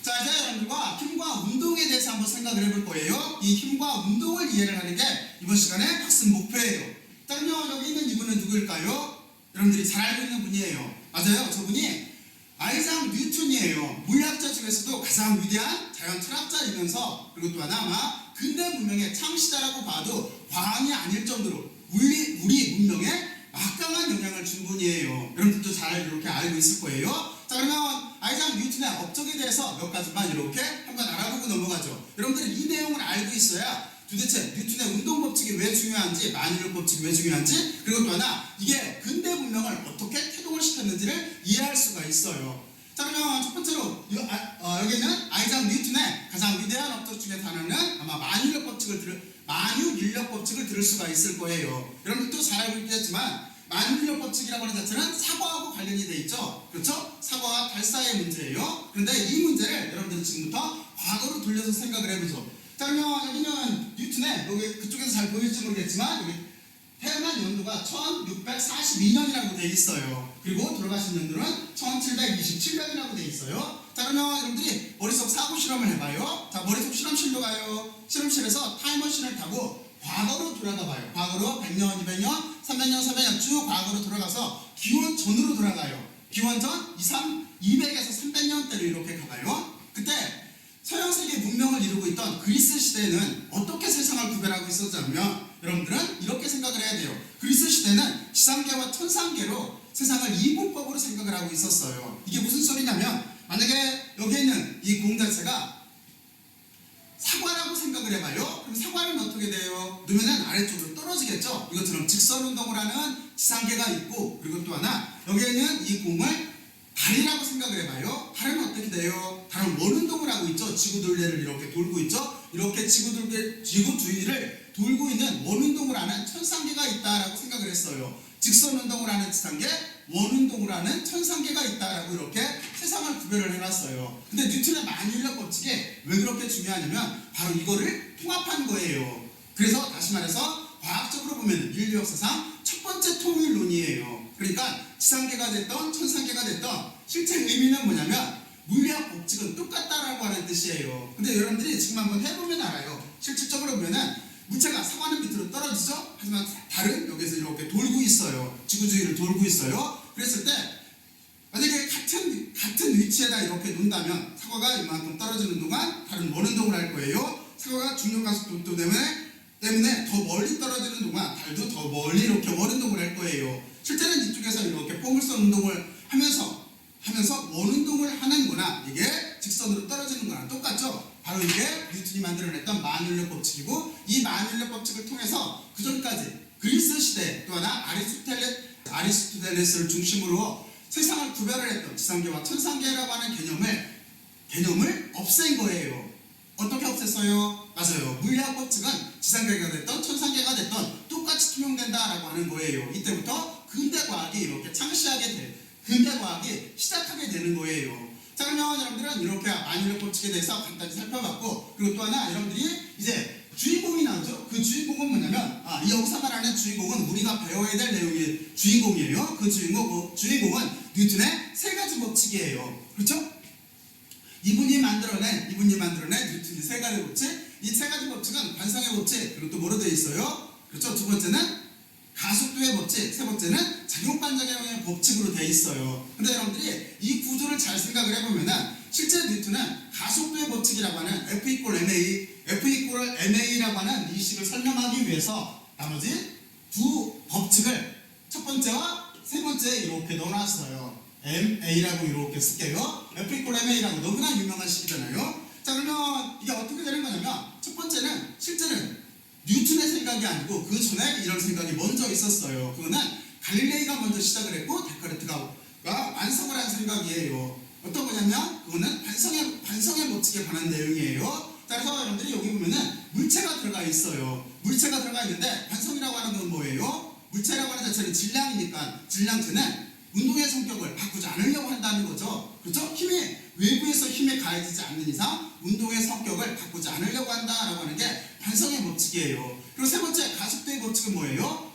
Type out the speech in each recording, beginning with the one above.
자, 이제 여러분들과 힘과 운동에 대해서 한번 생각을 해볼 거예요. 이 힘과 운동을 이해를 하는 게 이번 시간의 학습 목표예요. 자, 그러면 여기 있는 이분은 누구일까요? 여러분들이 잘 알고 있는 분이에요. 맞아요. 저분이 아이작 뉴턴이에요. 물리학자 중에서도 가장 위대한 자연 철학자이면서, 그리고 또 하나 아마 근대 문명의 창시자라고 봐도 과언이 아닐 정도로 우리 문명에 막강한 영향을 준 분이에요. 여러분들도 잘 이렇게 알고 있을 거예요. 자, 그러면 아이작 뉴턴의 업적에 대해서 몇 가지만 이렇게 한번 알아보고 넘어가죠. 여러분들은 이 내용을 알고 있어야 도대체 뉴턴의 운동 법칙이 왜 중요한지, 만유력 법칙이 왜 중요한지, 그리고 또 하나 이게 근대 문명을 어떻게 태동을 시켰는지를 이해할 수가 있어요. 자, 그러면 첫 번째로 여기는 아이작 뉴턴의 가장 위대한 업적 중에 하나는 아마 만유력 법칙을 들을 수가 있을 거예요. 여러분들도 잘 알고 있겠지만 만유력 법칙이라고 하는 자체는 사과하고 관련이 돼 있죠. 그렇죠? 사과와 발사의 문제예요. 그런데 이 문제를 여러분들은 지금부터 과거로 돌려서 생각을 해보죠. 자, 그러면 여기는 뉴턴의, 여기 그쪽에서 잘 보일지 모르겠지만 여기 태어난 연도가 1642년이라고 돼 있어요. 그리고 돌아가신 연도는 1727년이라고 돼 있어요. 자, 그러면 여러분들이 머릿속 사고 실험을 해봐요. 자, 머릿속 실험실로 가요. 실험실에서 타임머신을 타고 과거로 돌아가 봐요. 과거로 100년, 200년, 300년, 400년 쭉 과거로 돌아가서 기원 전으로 돌아가요. 기원 전 200에서 300년대로 이렇게 가봐요. 그때 서양세계 문명을 이루고 있던 그리스 시대는 어떻게 세상을 구별하고 있었냐면, 여러분들은 이렇게 생각을 해야 돼요. 그리스 시대는 지상계와 천상계로 세상을 이분법으로 생각을 하고 있었어요. 이게 무슨 소리냐면, 만약에 여기에 있는 이 공 자체가 사과라고 생각을 해봐요. 그럼 사과는 어떻게 돼요? 놓으면 아래쪽으로 떨어지겠죠. 이것처럼 직선운동을 하는 지상계가 있고, 그리고 또 하나 여기에는 이 공을 달이라고 생각을 해봐요. 달은 어떻게 돼요? 달은 원운동을 하고 있죠. 지구 둘레를 이렇게 돌고 있죠. 이렇게 지구 주위를 돌고 있는 원운동을 하는 천상계가 있다라고 생각을 했어요. 직선운동을 하는 지상계, 원운동을 하는 천상계가 있다라고 이렇게 세상을 구별을 해놨어요. 근데 뉴턴의 만유력 법칙이 왜 그렇게 중요하냐면 바로 이거를 통합한 거예요. 그래서 다시 말해서 과학적으로 보면 인류 역사상 첫 번째 통일론이에요. 그러니까 지상계가 됐던 천상계가 됐던 실제 의미는 뭐냐면 물리학 법칙은 똑같다라고 하는 뜻이에요. 근데 여러분들이 지금 한번 해보면 알아요. 실질적으로 보면은 물체가 사과는 밑으로 떨어지죠. 하지만 달은 여기서 이렇게 돌고 있어요. 지구 주위를 돌고 있어요. 그랬을 때 만약에 같은 위치에다 이렇게 놓는다면 사과가 이만큼 떨어지는 동안 달은 원운동을 할 거예요. 사과가 중력 가속도 때문에 더 멀리 떨어지는 동안 달도 더 멀리 이렇게 원운동을 할 거예요. 실제는 이쪽에서 이렇게 포물선 운동을 하면서 원운동을 하는 거나 이게 직선으로 떨어지는 거랑 똑같죠. 바로 이게 뉴턴이 만들어냈던 만유력 법칙이고, 이 만유력 법칙을 통해서 그전까지 그리스 시대 또 하나 아리스토텔레스를 중심으로 세상을 구별을 했던 지상계와 천상계라고 하는 개념을 없앤 거예요. 어떻게 없앴어요? 맞아요. 물리학 법칙은 지상계가 됐던 천상계가 됐던 똑같이 투명된다라고 하는 거예요. 이때부터 근대 과학이 이렇게 근대 과학이 시작하게 되는 거예요. 자, 그러면 여러분들은 이렇게 만유력 법칙에 대해서 간단히 살펴봤고, 그리고 또 하나 여러분들이 이제 주인공이 나오죠. 그 주인공은 뭐냐면 여기서 말하는 주인공은 우리가 배워야 될 내용의 주인공이에요. 그 주인공은 뉴턴의 세 가지 법칙이에요. 그렇죠? 이분이 만들어낸 뉴턴의 세 가지 법칙. 이 세 가지 법칙은 관성의 법칙, 그리고 또 뭐로 되어 있어요? 그렇죠? 두 번째는 가속도의 법칙, 세 번째는 작용반작용의 법칙으로 되어 있어요. 근데 여러분들이 이 구조를 잘 생각을 해보면은 실제 뉴턴은 가속도의 법칙이라고 하는 F=ma라고 하는 이 식을 설명하기 위해서 나머지 두 법칙을 첫 번째와 세 번째에 이렇게 넣어놨어요. ma라고 이렇게 쓸게요. F=ma라고 너무나 유명한 식이잖아요. 자, 그러면 이게 어떻게 되는 거냐면 첫 번째는 실제는 뉴턴의 생각이 아니고 그 전에 이런 생각이 먼저 있었어요. 그거는 갈릴레이가 먼저 시작을 했고 데카르트가 완성을 한 생각이에요. 어떤 거냐면 그거는 반성의 법칙에 관한 내용이에요. 자, 그래서 여러분들이 여기 보면은 물체가 들어가 있어요. 물체가 들어가 있는데 반성이라고 하는 건 뭐예요? 물체라고 하는 자체는 질량이니까 질량체는 운동의 성격을 바꾸지 않으려고 한다는 거죠. 그렇죠? 외부에서 힘에 가해지지 않는 이상 운동의 성격을 바꾸지 않으려고 한다라고 하는 게 반성의 법칙이에요. 그리고 세 번째 가속도의 법칙은 뭐예요?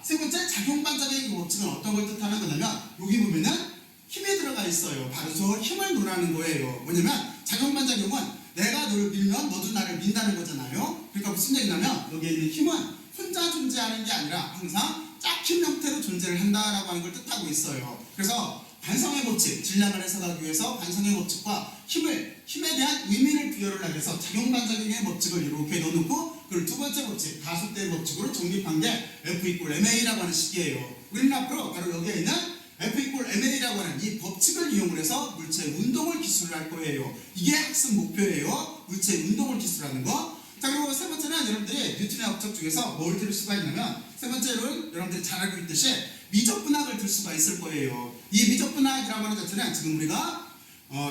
세 번째 작용반작용의 법칙은 어떤 걸 뜻하는 거냐면 여기 보면은 힘이 들어가 있어요. 바로 저 힘을 논하는 거예요. 뭐냐면 작용반작용은 내가 너를 밀면 너도 나를 민다는 거잖아요. 그러니까 무슨 얘기냐면 여기에 있는 힘은 혼자 존재하는 게 아니라 항상 짝힘 형태로 존재를 한다라고 하는 걸 뜻하고 있어요. 그래서 관성의 법칙, 질량을 해석하기 위해서 관성의 법칙과 힘에 대한 의미를 부여를 하기 위해서 작용반작용의 법칙을 이렇게 넣어놓고 그리고 두 번째 법칙, 가속대의 법칙으로 정립한 게 F=ma라고 하는 식이에요. 우리는 앞으로 바로 여기에 있는 F=ma라고 하는 이 법칙을 이용을 해서 물체의 운동을 기술을 할 거예요. 이게 학습 목표예요. 물체의 운동을 기술하는 거. 자, 그리고 세 번째는 여러분들이 뉴턴의 법칙 중에서 뭘 들을 수가 있냐면 세 번째로는 여러분들이 잘 알고 있듯이 미적분학을 들 수가 있을 거예요. 이 미적분학이라고 하는 자체는 지금 우리가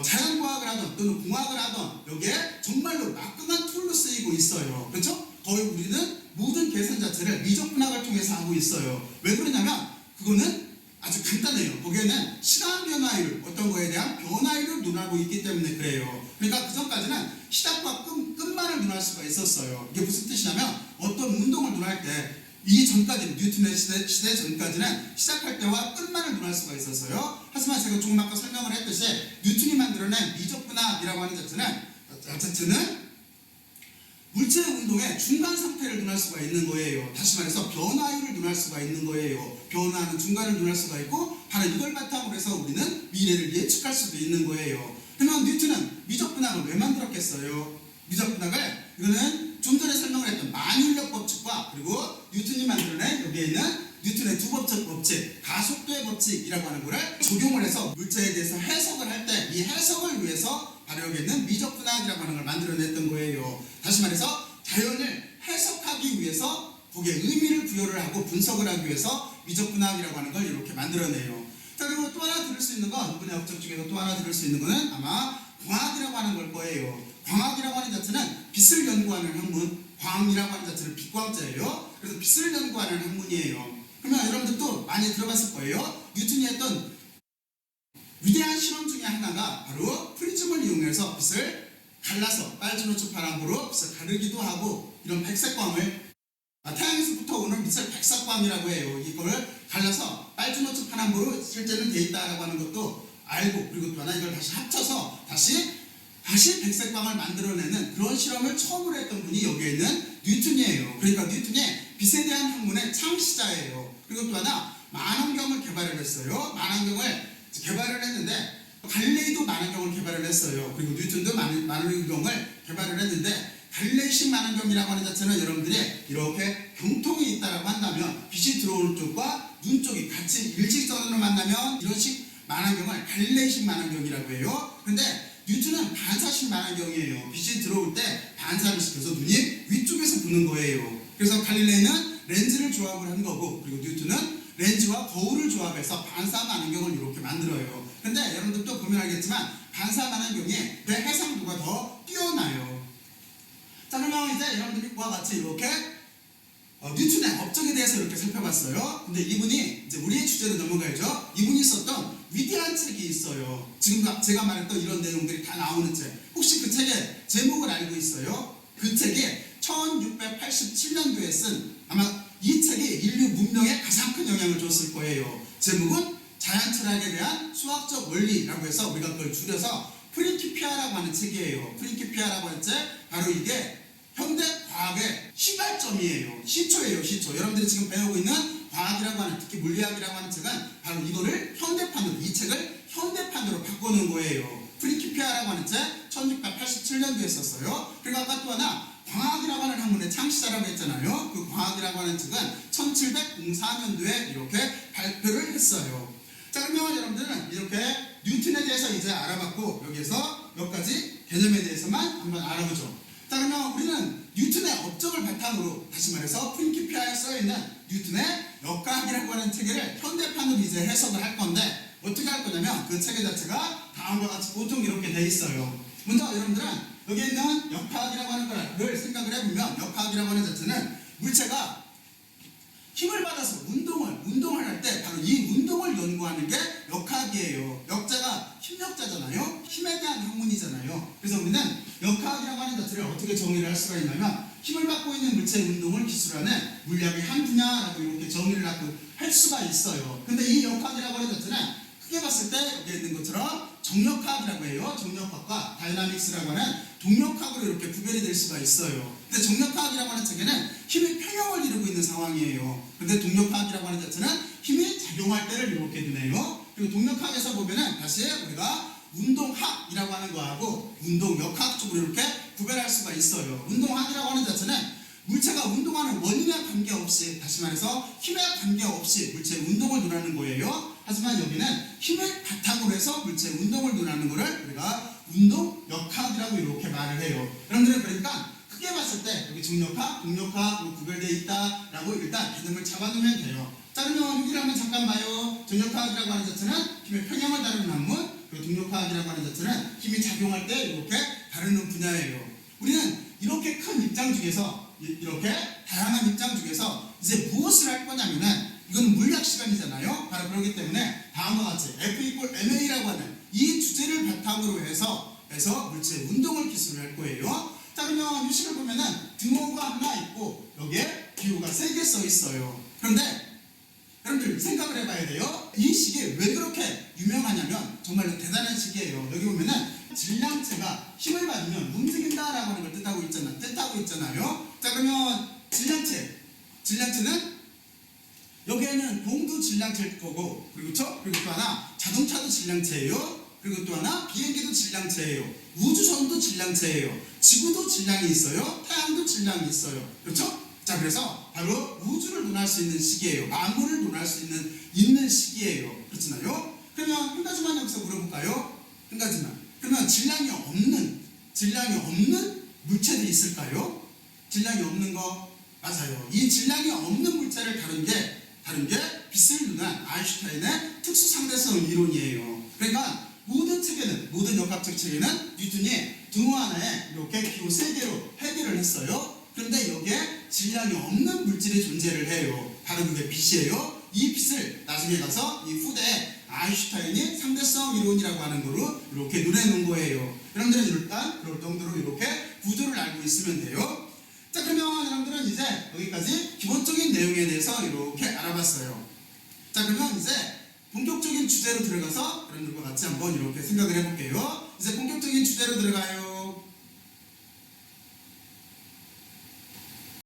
자연과학을 하던 또는 공학을 하던 여기에 정말로 막강한 툴로 쓰이고 있어요. 그렇죠? 거의 우리는 모든 계산 자체를 미적분학을 통해서 하고 있어요. 왜 그러냐면 그거는 아주 간단해요. 거기에는 시간 변화율, 어떤 거에 대한 변화율을 논하고 있기 때문에 그래요. 그러니까 그 전까지는 시작과 끝만을 논할 수가 있었어요. 이게 무슨 뜻이냐면 어떤 운동을 논할 때 이 전까지는 뉴턴의 시대 전까지는 시작할 때와 끝만을 논할 수가 있었어요. 하지만 제가 조금 아까 설명을 했듯이 뉴턴이 만들어낸 미적분학이라고 하는 자체는 물체의 운동의 중간 상태를 논할 수가 있는 거예요. 다시 말해서 변화율을 논할 수가 있는 거예요. 변화하는 중간을 논할 수가 있고 바로 이걸 바탕으로 해서 우리는 미래를 예측할 수도 있는 거예요. 그러면 뉴턴은 미적분학을 왜 만들었겠어요? 미적분학을 이거는 좀 전에 설명을 했던 만율력 법칙과 그리고 뉴턴이 만들어낸 여기에 있는 뉴턴의 두 번째 법칙, 가속도의 법칙이라고 하는 거를 적용을 해서 물체에 대해서 해석을 할 때 이 해석을 위해서 바로 여기 있는 미적분학이라고 하는 걸 만들어냈던 거예요. 다시 말해서 자연을 해석하기 위해서 거기에 의미를 부여를 하고 분석을 하기 위해서 미적분학이라고 하는 걸 이렇게 만들어내요. 자, 그리고 또 하나 들을 수 있는 건 이번에 업적 중에서 또 하나 들을 수 있는 거는 아마 광학이라고 하는 걸 거예요. 광학이라고 하는 자체는 빛을 연구하는 학문, 광이라고 하는 자체는 빛광자예요. 그래서 빛을 연구하는 학문이에요. 그러면 여러분들 또 많이 들어봤을 거예요. 뉴턴이 했던 위대한 실험 중에 하나가 바로 프리즘을 이용해서 빛을 갈라서 빨주노초 파란불로 빛을 가르기도 하고 이런 백색광을 태양에서부터 오는 빛을 백색광이라고 해요. 이걸 갈라서 빨주노초 파란불로 실제는 돼 있다라고 하는 것도 알고 그리고 또 하나 이걸 다시 합쳐서 다시 백색광을 만들어내는 그런 실험을 처음으로 했던 분이 여기에 있는 뉴턴이에요. 그러니까 뉴턴이 빛에 대한 학문의 창시자예요. 그리고 또 하나 만원경을 개발을 했어요. 만원경을 개발을 했는데 갈릴레이도 만원경을 개발을 했어요. 그리고 뉴턴도 만원경을 개발을 했는데 갈릴레이식 만원경이라고 하는 자체는 여러분들이 이렇게 경통이 있다라고 한다면 빛이 들어오는 쪽과 눈 쪽이 같이 일직선으로 만나면 이런 식 만원경을 갈릴레이식 만원경이라고 해요. 근데 뉴턴은 반사식 만원경이에요. 빛이 들어올 때 반사를 시켜서 눈이 위쪽에서 보는 거예요. 그래서 갈릴레이는 렌즈를 조합을 한 거고 그리고 뉴턴은 렌즈와 거울을 조합해서 반사 만원경을 이렇게 만들어요. 근데 여러분들도 보면 알겠지만 반사 만원경의 해상도가 더 뛰어나요. 자, 그러면 이제 여러분들이 그와 같이 이렇게 뉴턴의 업적에 대해서 이렇게 살펴봤어요. 근데 이분이 이제 우리의 주제로 넘어가야죠. 이분이 썼던 위대한 책이 있어요. 지금 제가 말했던 이런 내용들이 다 나오는 책. 혹시 그 책의 제목을 알고 있어요? 그 책이 1687년도에 쓴 아마 이 책이 인류 문명에 가장 큰 영향을 줬을 거예요. 제목은 자연철학에 대한 수학적 원리라고 해서 우리가 그걸 줄여서 프린키피아라고 하는 책이에요. 프린키피아라고 하는 책, 바로 이게 현대 과학의 시발점이에요. 시초예요, 시초. 여러분들이 지금 배우고 있는 과학이라고 하는, 특히 물리학이라고 하는 책은 바로 이거를 현대판으로, 이 책을 현대판으로 바꾸는 거예요. 프린키피아라고 하는 책 1687년도에 썼어요. 그리고 아까 또 하나 광학이라고 하는 학문의 창시자라고 했잖아요. 그 광학이라고 하는 책은 1704년도에 이렇게 발표를 했어요. 자, 그러면 여러분들은 이렇게 뉴턴에 대해서 이제 알아봤고 여기에서 몇 가지 개념에 대해서만 한번 알아보죠. 자, 그러면 우리는 뉴턴의 업적을 바탕으로 다시 말해서 프린키피아에 써있는 뉴턴의 역학이라고 하는 체계를 현대판으로 이제 해석을 할 건데 어떻게 할 거냐면 그 체계 자체가 다음과 같이 보통 이렇게 돼 있어요. 먼저 여러분들은 여기 있는 역학이라고 하는 거를 생각을 해보면 역학이라고 하는 자체는 물체가 힘을 받아서 운동을 할 때 바로 이 운동을 연구하는 게 역학이에요. 역자가 힘력자잖아요. 힘에 대한 학문이잖아요. 그래서 우리는 역학이라고 하는 자체를 어떻게 정의를 할 수가 있냐면 힘을 받고 있는 물체의 운동을 기술하는 물리학의 한 분야라고 이렇게 정의를 할 수가 있어요. 근데 이 역학이라고 하는 자체는 크게 봤을 때 여기 있는 것처럼 정력학이라고 해요. 정력학과 다이나믹스라고 하는 동력학으로 이렇게 구별이 될 수가 있어요. 근데 정력학이라고 하는 체계는 힘의 평형을 이루고 있는 상황이에요. 근데 동력학이라고 하는 자체는 힘이 작용할 때를 이렇게 두네요. 그리고 동력학에서 보면은 다시 우리가 운동학이라고 하는 거하고 운동역학 쪽으로 이렇게 구별할 수가 있어요. 운동학이라고 하는 자체는 물체가 운동하는 원인에 관계없이, 다시 말해서 힘에 관계없이 물체의 운동을 논하는 거예요. 하지만 여기는 힘을 바탕으로 해서 물체의 운동을 논하는 거를 우리가 운동역학이라고 이렇게 말을 해요. 여러분들은 그러니까 크게 봤을 때 여기 중력학, 동력학으로 구별되어 있다라고 일단 개념을 잡아두면 돼요. 자, 그러면 여기를 한번 잠깐 봐요. 정력학이라고 하는 자체는 힘의 평형을 다루는 학문, 그리고 동력학이라고 하는 자체는 힘이 작용할 때 이렇게 다루는 분야예요. 우리는 이렇게 큰 입장 중에서, 이렇게 다양한 입장 중에서 이제 무엇을 할 거냐면은, 이건 물리학 시간이잖아요. 바로 그렇기 때문에 다음과 같이 F=ma라고 하는 이 주제를 바탕으로 해서 물체의 운동을 기술을 할 거예요. 자, 그러면 이 식을 보면은 등호가 하나 있고 여기에 기호가 3개 써 있어요. 그런데 여러분들 생각을 해봐야 돼요. 이 식이 왜 그렇게 유명하냐면 정말로 대단한 식이에요. 여기 보면은 질량체가 힘을 받으면 움직인다라고 하는 걸 뜻하고 있잖아요. 자, 그러면 질량체는 여기에는 공도 질량체일 거고, 그리고 또 하나 자동차도 질량체예요. 그리고 또 하나 비행기도 질량체예요. 우주선도 질량체예요. 지구도 질량이 있어요. 태양도 질량이 있어요. 그렇죠? 자, 그래서 바로 우주를 논할 수 있는 식이에요. 만물을 논할 수 있는 식이에요. 그렇잖아요? 그러면 한 가지만 여기서 물어볼까요? 한 가지만. 그러면 질량이 없는 물체들이 있을까요? 질량이 없는 거 맞아요. 이 질량이 없는 물체를 다룬 게 빛을 논한 아인슈타인의 특수상대성 이론이에요. 그러니까 모든 역학적 체계는 뉴턴이 등호 하나에 이렇게 기호 3개로 해결을 했어요. 그런데 여기에 질량이 없는 물질이 존재를 해요. 바로 그게 빛이에요. 이 빛을 나중에 가서 이 후대에 아인슈타인이 상대성 이론이라고 하는 거로 이렇게 논해놓은 거예요. 여러분들은 일단 그럴 정도로 이렇게 구조를 알고 있으면 돼요. 자, 그러면 여러분들은 이제 여기까지 기본적인 내용에 대해서 이렇게 알아봤어요. 자, 그러면 이제 본격적인 주제로 들어가서 여러분들과 같이 한번 이렇게 생각을 해볼게요. 이제 본격적인 주제로 들어가요.